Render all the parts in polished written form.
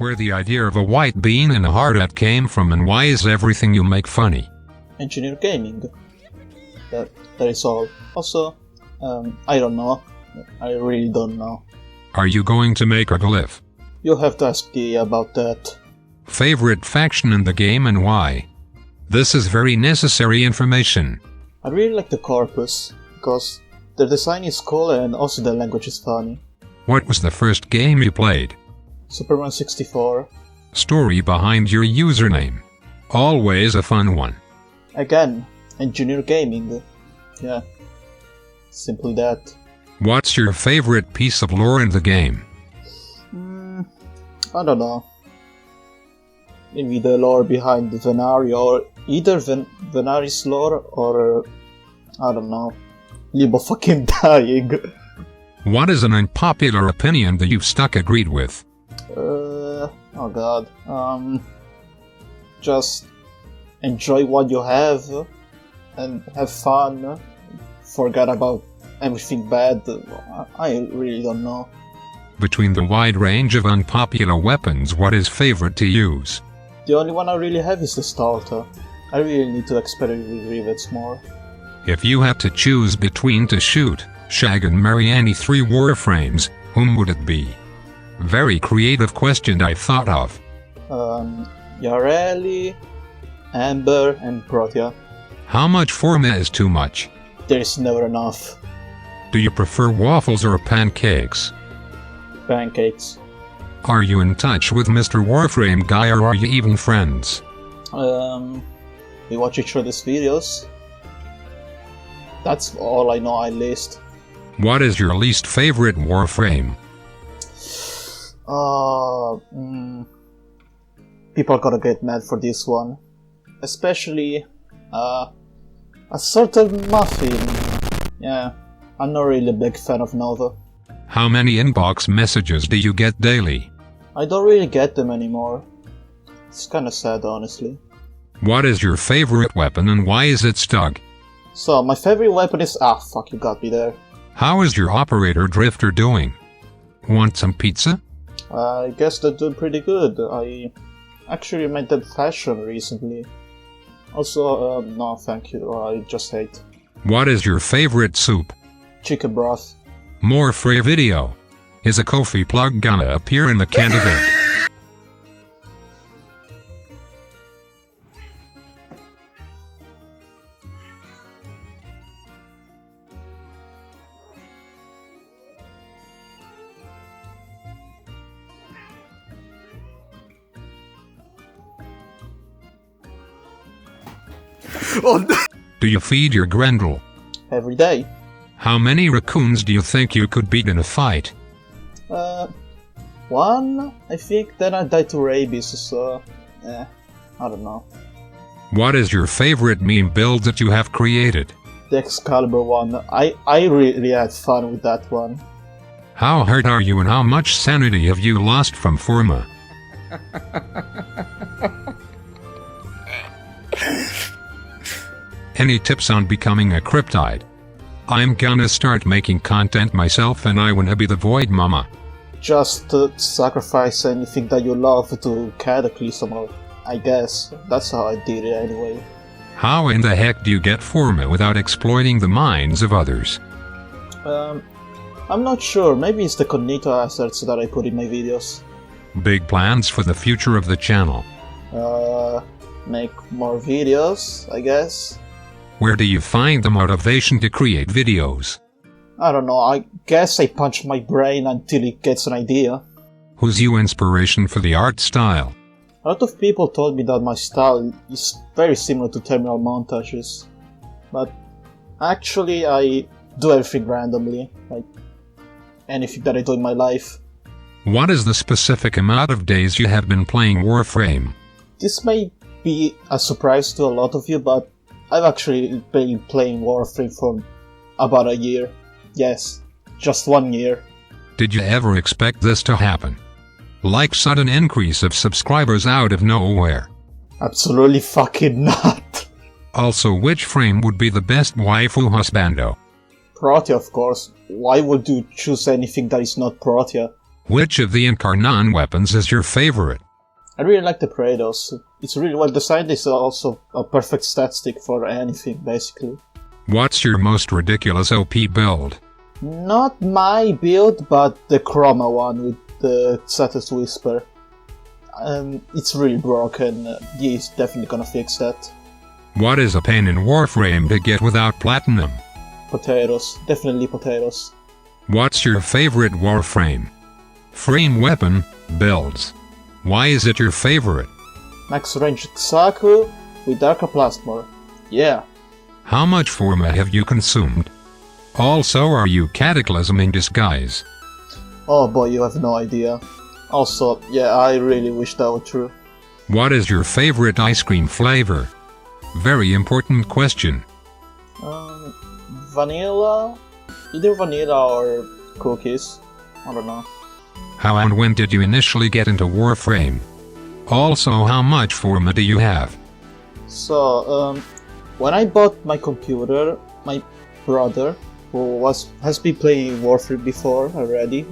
Where the idea of a white bean and a hard hat came from, and why is everything you make funny? Engineer gaming. That is all. Also, I don't know. I really don't know. Are you going to make a glyph? You'll have to ask T about that. Favorite faction in the game and why? This is very necessary information. I really like the Corpus, because the design is cool and also the language is funny. What was the first game you played? Superman 64. Story behind your username. Always a fun one. Again, Engineer Gaming. Yeah, simply that. What's your favorite piece of lore in the game? I don't know. Maybe the lore behind Venaria, or either Venari's lore, or I don't know. Libo fucking dying. What is an unpopular opinion that you've agreed with? Oh god. Just enjoy what you have and have fun. Forget about everything bad. I really don't know. Between the wide range of unpopular weapons, what is favorite to use? The only one I really have is the Starter. I really need to experiment with rivets more. If you had to choose between to shoot, shag and marry any 3 Warframes, whom would it be? Very creative question I thought of. Yareli, Amber, and Protea. How much Forma is too much? There is never enough. Do you prefer waffles or pancakes? Pancakes. Are you in touch with Mr. Warframe guy, or are you even friends? We watch each other's videos. That's all I know, at least. What is your least favorite Warframe? People are gonna get mad for this one. Especially, a certain Muffin. Yeah, I'm not really a big fan of Nova. How many inbox messages do you get daily? I don't really get them anymore. It's kinda sad, honestly. What is your favorite weapon and why is it stuck? So, my favorite weapon is... Ah, fuck, you got me there. How is your operator Drifter doing? Want some pizza? I guess they're doing pretty good. I actually made them fashion recently. Also, no thank you, I just hate. What is your favorite soup? Chicken broth. More free video. Is a Ko-fi plug gonna appear in the candidate? Oh no! Do you feed your Grendel? Every day. How many raccoons do you think you could beat in a fight? One, I think. Then I died to rabies, so... I don't know. What is your favorite meme build that you have created? The Excalibur one. I really had fun with that one. How hurt are you and how much sanity have you lost from Forma? Any tips on becoming a Cryptide? I'm gonna start making content myself and I wanna be the Void Mama. Just sacrifice anything that you love to Cataclysm, or I guess. That's how I did it anyway. How in the heck do you get Forma without exploiting the minds of others? I'm not sure. Maybe it's the cognito assets that I put in my videos. Big plans for the future of the channel? Make more videos, I guess. Where do you find the motivation to create videos? I don't know, I guess I punch my brain until it gets an idea. Who's your inspiration for the art style? A lot of people told me that my style is very similar to terminal montages. But actually I do everything randomly, like anything that I do in my life. What is the specific amount of days you have been playing Warframe? This may be a surprise to a lot of you, but I've actually been playing Warframe for about a year. Yes, just 1 year. Did you ever expect this to happen? Like sudden increase of subscribers out of nowhere? Absolutely fucking not. Also, which frame would be the best waifu husbando? Protea, of course. Why would you choose anything that is not Protea? Which of the Incarnon weapons is your favorite? I really like the Praetos. It's really well designed. It's also a perfect stat stick for anything, basically. What's your most ridiculous OP build? Not my build, but the Chroma one with the Satus Whisper. It's really broken. He's definitely gonna fix that. What is a pain in Warframe to get without platinum? Potatoes. Definitely potatoes. What's your favorite Warframe? Frame weapon, builds. Why is it your favorite? Max Range Xaku with Darka Plasmor. Yeah. How much Forma have you consumed? Also, are you Cataclysm in disguise? Oh boy, you have no idea. Also, yeah, I really wish that were true. What is your favorite ice cream flavor? Very important question. Vanilla? Either vanilla or cookies. I don't know. How and when did you initially get into Warframe? Also, how much Forma do you have? So, when I bought my computer, my brother, who has been playing Warframe before already,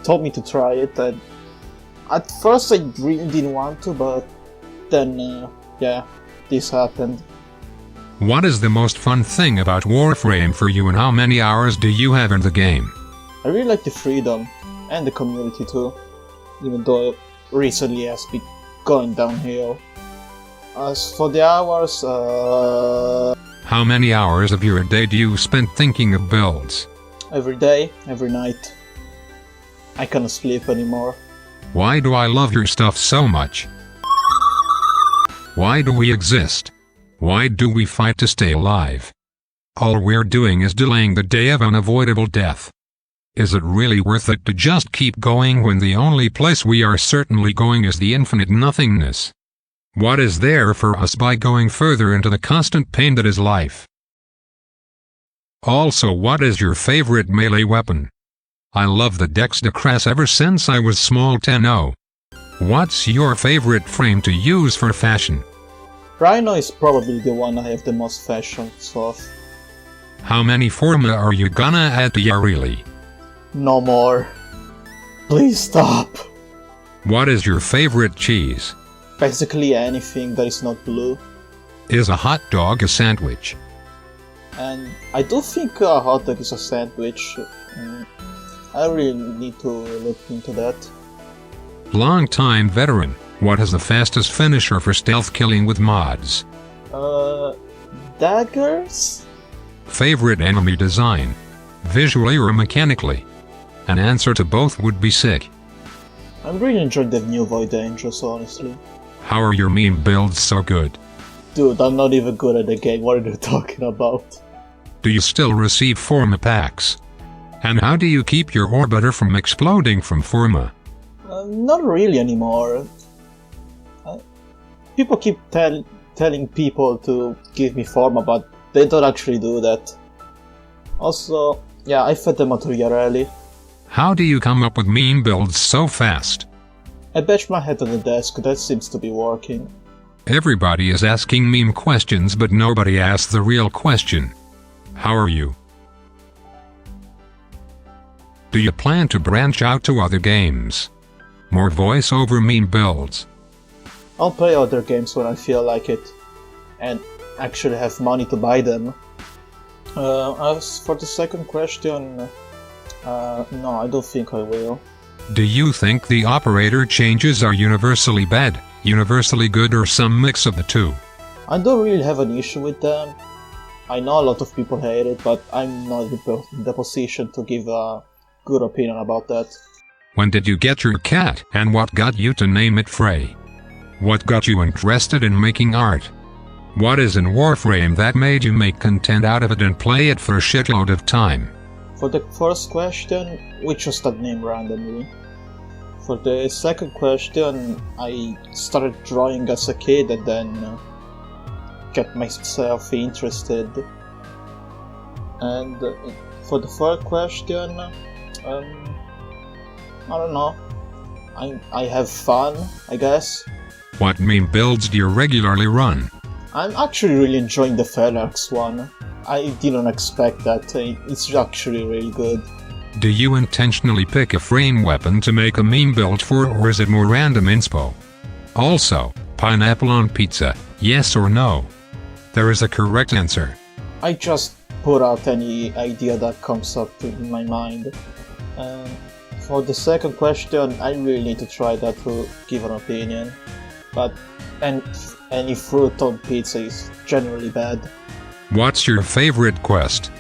told me to try it, and at first I really didn't want to, but then, yeah, this happened. What is the most fun thing about Warframe for you, and how many hours do you have in the game? I really like the freedom, and the community too, even though recently it has been going downhill. As for the hours, How many hours of your day do you spend thinking of builds? every day, every night. I cannot sleep anymore. Why do I love your stuff so much? Why do we exist? Why do we fight to stay alive? All we're doing is delaying the day of unavoidable death. Is it really worth it to just keep going when the only place we are certainly going is the infinite nothingness? What is there for us by going further into the constant pain that is life? Also, what is your favorite melee weapon? I love the Dex de Crass ever since I was small 10-0. What's your favorite frame to use for fashion? Rhino is probably the one I have the most fashions of. How many Forma are you gonna add to Yarili? No more. Please stop. What is your favorite cheese? Basically anything that is not blue. Is a hot dog a sandwich? And I do think a hot dog is a sandwich. I really need to look into that. Long-time veteran, what is the fastest finisher for stealth killing with mods? Daggers? Favorite enemy design? Visually or mechanically? An answer to both would be sick. I'm really enjoying the new Void Angels, honestly. How are your meme builds so good? Dude, I'm not even good at the game, what are you talking about? Do you still receive Forma packs? And how do you keep your orbiter from exploding from Forma? Not really anymore. People keep telling people to give me Forma, but they don't actually do that. Also, yeah, I fed them to Yareli. How do you come up with meme builds so fast? I bash my head on the desk, that seems to be working. Everybody is asking meme questions, but nobody asks the real question. How are you? Do you plan to branch out to other games? More voice-over meme builds? I'll play other games when I feel like it, and actually have money to buy them. As for the second question, no, I don't think I will. Do you think the operator changes are universally bad, universally good, or some mix of the two? I don't really have an issue with them. I know a lot of people hate it, but I'm not in the position to give a good opinion about that. When did you get your cat, and what got you to name it Frey? What got you interested in making art? What is in Warframe that made you make content out of it and play it for a shitload of time? For the first question, we chose that name randomly. For the second question, I started drawing as a kid and then get myself interested. And for the third question, I don't know. I have fun, I guess. What meme builds do you regularly run? I'm actually really enjoying the Phalanx one. I didn't expect that. It's actually really good. Do you intentionally pick a frame weapon to make a meme build for, or is it more random inspo? Also, pineapple on pizza, yes or no? There is a correct answer. I just put out any idea that comes up in my mind. For the second question, I really need to try that to give an opinion. But any fruit on pizza is generally bad. What's your favorite quest?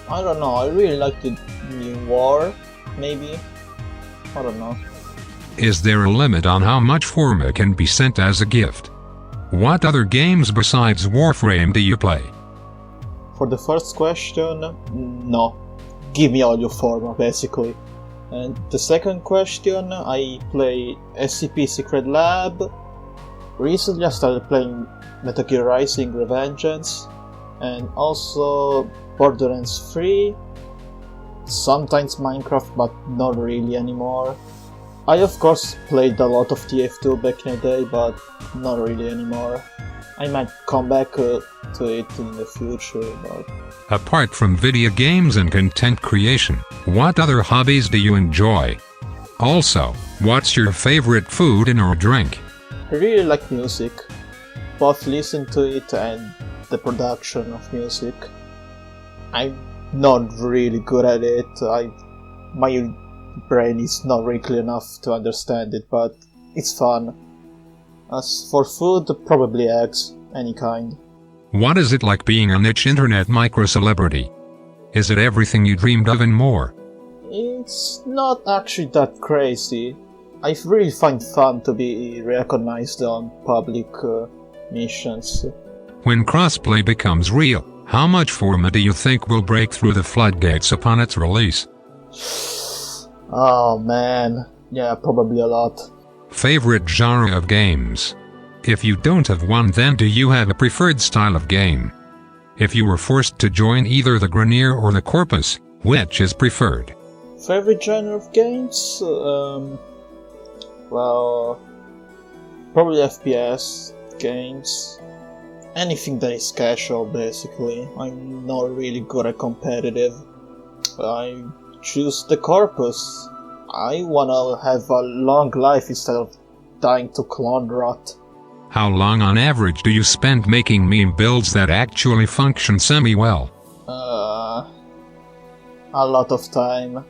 I don't know, I really like the new war, maybe? I don't know. Is there a limit on how much Forma can be sent as a gift? What other games besides Warframe do you play? For the first question, no. Give me all your Forma, basically. And the second question, I play SCP Secret Lab. Recently I started playing Metal Gear Rising Revengeance, and also Borderlands 3, sometimes Minecraft, but not really anymore. I of course played a lot of TF2 back in the day, but not really anymore. I might come back to it in the future, but... Apart from video games and content creation, what other hobbies do you enjoy? Also, what's your favorite food and or drink? I really like music, both listen to it and the production of music. I'm not really good at it, my brain is not really clear enough to understand it, but it's fun. As for food, probably eggs, any kind. What is it like being a niche internet micro-celebrity? Is it everything you dreamed of and more? It's not actually that crazy. I really find fun to be recognized on public missions. When crossplay becomes real, how much Forma do you think will break through the floodgates upon its release? Oh man, yeah, probably a lot. Favorite genre of games? If you don't have one, then do you have a preferred style of game? If you were forced to join either the Grenier or the Corpus, which is preferred? Favorite genre of games? Well, probably FPS games. Anything that is casual, basically. I'm not really good at competitive. I choose the Corpus. I wanna have a long life instead of dying to clone rot. How long on average do you spend making meme builds that actually function semi-well? A lot of time.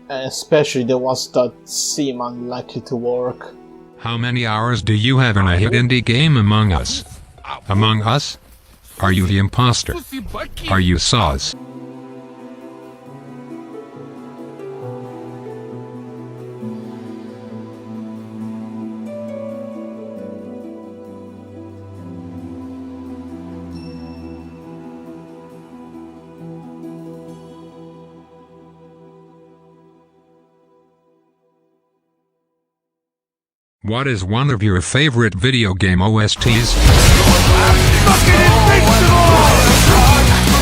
Especially the ones that seem unlikely to work. How many hours do you have in a hit indie game Among Us? Among Us? Are you the imposter? Are you Saws? What is one of your favorite video game OSTs?